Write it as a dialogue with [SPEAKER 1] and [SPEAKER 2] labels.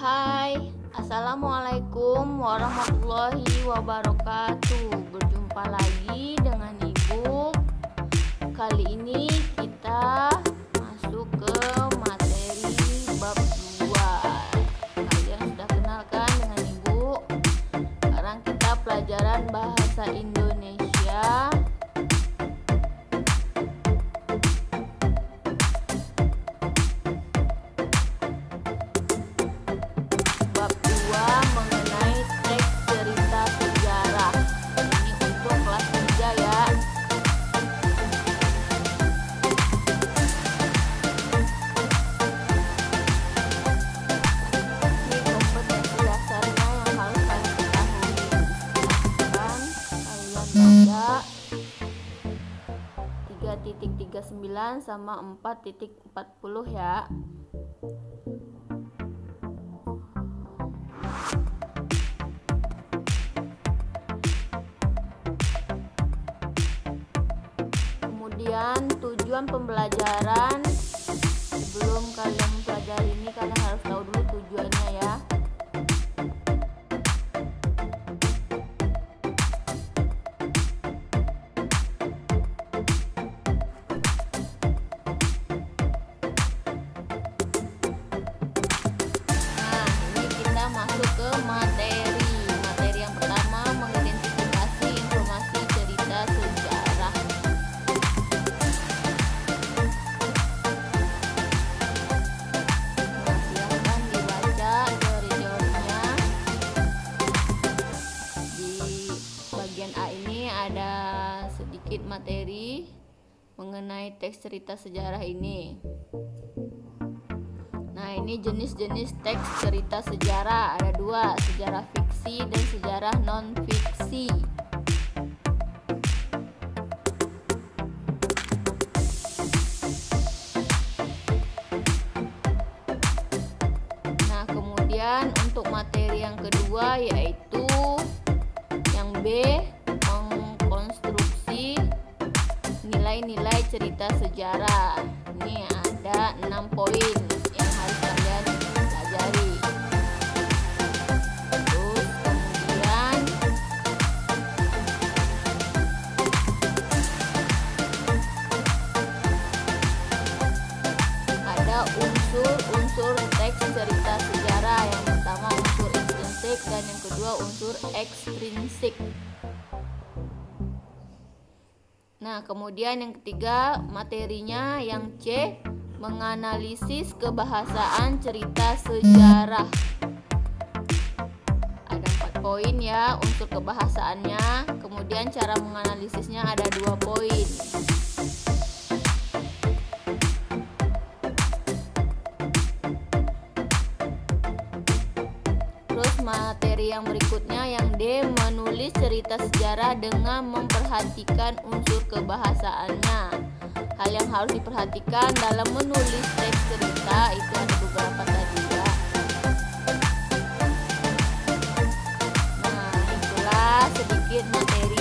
[SPEAKER 1] Hai, Assalamualaikum warahmatullahi wabarakatuh. Berjumpa lagi dengan Ibu. Kali ini kita masuk ke materi bab 2. Kalian sudah kenalkan dengan Ibu. Sekarang kita pelajaran bahasa Indonesia. Ada 3.39 sama 4.40 ya. Kemudian tujuan pembelajaran. Sebelum kalian mempelajari ini, kalian harus tahu dulu tujuannya ya. Masuk ke materi yang pertama, mengidentifikasi informasi cerita sejarah. Silahkan dibaca teori-teorinya. Di bagian A ini ada sedikit materi mengenai teks cerita sejarah ini. Nah, ini jenis-jenis teks cerita sejarah. Ada dua, sejarah fiksi dan sejarah non-fiksi. Nah, kemudian untuk materi yang kedua yaitu yang B, mengkonstruksi nilai-nilai cerita sejarah. Ini ada 6 poin yang harus kalian pelajari. Terus kemudian ada unsur-unsur teks cerita sejarah. Yang pertama unsur intrinsik dan yang kedua unsur ekstrinsik. Nah, kemudian yang ketiga materinya yang C, menganalisis kebahasaan cerita sejarah. Ada 4 poin ya unsur kebahasaannya. Kemudian cara menganalisisnya ada 2 poin. Terus materi yang berikutnya yang D, menulis cerita sejarah dengan memperhatikan unsur kebahasaannya. Hal yang harus diperhatikan dalam menulis teks cerita itu ada beberapa tadi ya. Nah, itulah sedikit materi